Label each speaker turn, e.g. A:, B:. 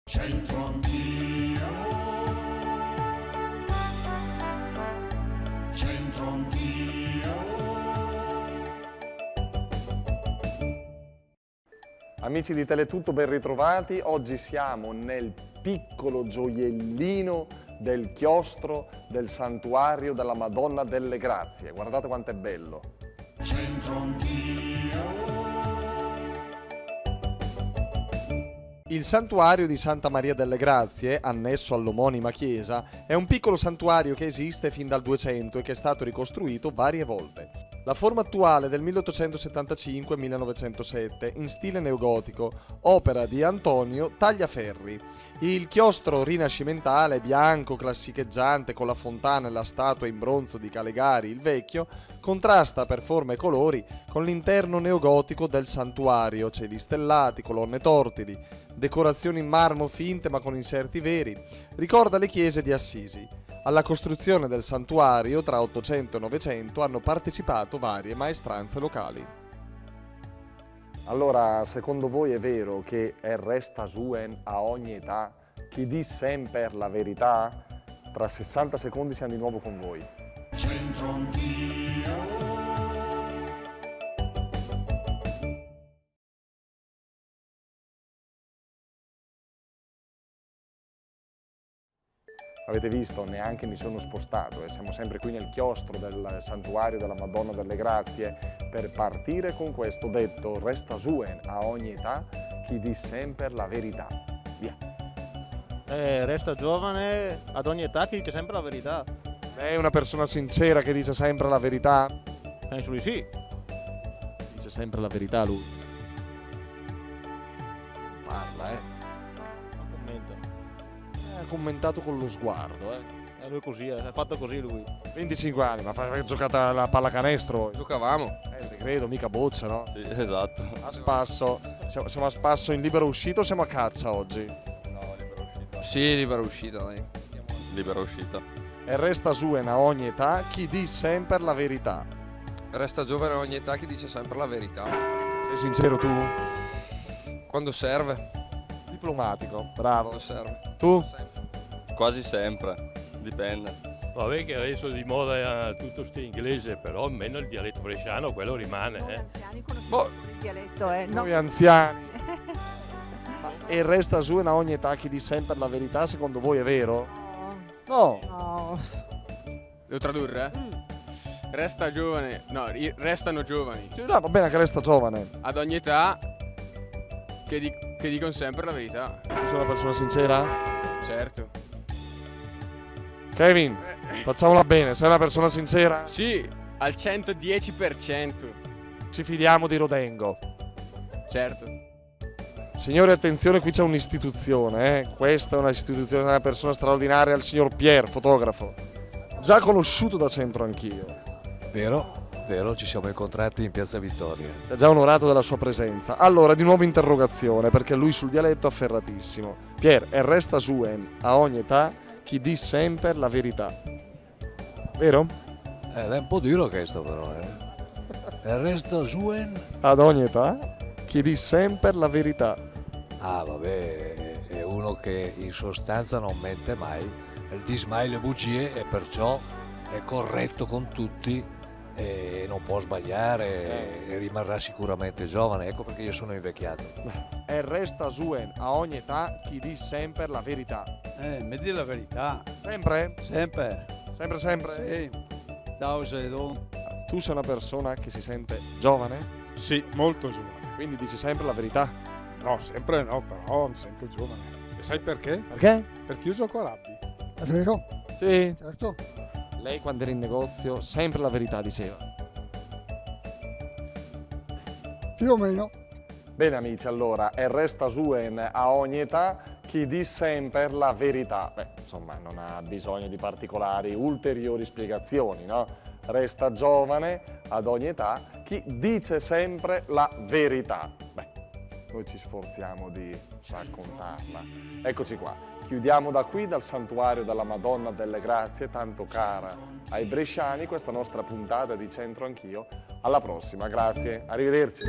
A: Centro anch'io, centro anch'io.
B: Amici di Teletutto, ben ritrovati. Oggi siamo nel piccolo gioiellino del chiostro del santuario della Madonna delle Grazie. Guardate quanto è bello.
A: Centro anch'io.
B: Il santuario di Santa Maria delle Grazie, annesso all'omonima chiesa, è un piccolo santuario che esiste fin dal 200 e che è stato ricostruito varie volte. La forma attuale è del 1875-1907, in stile neogotico, opera di Antonio Tagliaferri. Il chiostro rinascimentale, bianco, classicheggiante, con la fontana e la statua in bronzo di Calegari il Vecchio, contrasta per forma e colori con l'interno neogotico del santuario, cieli stellati, colonne tortili, decorazioni in marmo finte ma con inserti veri, ricorda le chiese di Assisi. Alla costruzione del santuario tra 800 e 900 hanno partecipato varie maestranze locali. Allora, secondo voi è vero che resta suen a ogni età chi di sempre la verità? Tra 60 secondi siamo di nuovo con voi.
A: Centro anch'io.
B: Avete visto, neanche mi sono spostato e siamo sempre qui nel chiostro del santuario della Madonna delle Grazie per partire con questo detto: resta suen a ogni età chi di sempre la verità. Via.
C: Resta giovane ad ogni età chi dice sempre la verità.
B: Lei è una persona sincera che dice sempre la verità?
C: Penso di sì.
B: Dice sempre la verità lui. Parla,
C: Non commenta.
B: Ha commentato con lo sguardo,
C: Lui è così, è fatto così lui.
B: 25 anni, ma giocate alla pallacanestro?
D: Giocavamo.
B: Credo, mica boccia, no?
D: Sì, esatto.
B: A spasso. Siamo a spasso in libera uscita o siamo a caccia oggi?
D: No, libera uscita. Sì, libera uscita, dai. Libera uscita.
B: E resta suen a ogni età chi di sempre la verità.
D: Resta giovane a ogni età chi dice sempre la verità.
B: Sei sincero tu?
D: Quando serve.
B: Diplomatico, bravo.
D: Quando serve.
B: Tu?
E: Quasi sempre, dipende.
F: Vabbè che adesso di moda è tutto sto inglese, però almeno il dialetto bresciano quello rimane.
G: Noi anziani conosciamo
B: Boh.
G: il dialetto, no?
B: Noi anziani. E resta suen a ogni età chi di sempre la verità, secondo voi è vero? No.
G: No.
H: Devo tradurre? Resta giovane, no, restano giovani
B: Sì, no, va bene che resta giovane.
H: ad ogni età che dicono sempre la verità.
B: Tu sei una persona sincera?
H: Certo.
B: Kevin, facciamola bene, sei una persona sincera?
H: Sì, al 110%.
B: Ci fidiamo di Rodengo.
H: Certo.
B: Signori, attenzione, qui c'è un'istituzione, Questa è una istituzione, una persona straordinaria, il signor Pier, fotografo. Già conosciuto da Centro anch'io.
I: Vero, ci siamo incontrati in Piazza Vittoria.
B: Si è già onorato della sua presenza. Allora, di nuovo interrogazione, perché lui sul dialetto è afferratissimo. Pier, e resta suen a ogni età chi di sempre la verità. Vero?
I: È un po' duro questo però, E resta suen?
B: Ad ogni età chi di sempre la verità.
I: Ah vabbè, è uno che in sostanza non mente mai, dice mai le bugie e perciò è corretto con tutti e non può sbagliare e rimarrà sicuramente giovane. Ecco perché io sono invecchiato.
B: E resta suen a ogni età chi di sempre la verità.
J: Mi di la verità.
B: Sempre?
J: Sempre.
B: Sempre, sempre?
J: Sì. Ciao Sedon.
B: Tu sei una persona che si sente giovane?
K: Sì, molto giovane.
B: Quindi dici sempre la verità?
K: No, sempre no, però mi sento giovane. E sai perché?
B: Perché?
K: Perché io gioco a rugby.
L: È vero?
B: Sì.
L: Certo.
B: Lei quando era in negozio sempre la verità diceva.
L: Più o meno.
B: Bene amici, allora, e resta suen a ogni età chi di sempre la verità. Beh, insomma, non ha bisogno di particolari ulteriori spiegazioni, no? Resta giovane ad ogni età chi dice sempre la verità. Beh, noi ci sforziamo di raccontarla. Eccoci qua. Chiudiamo da qui, dal santuario della Madonna delle Grazie, tanto cara ai bresciani, questa nostra puntata di Centro Anch'io. Alla prossima, grazie, arrivederci.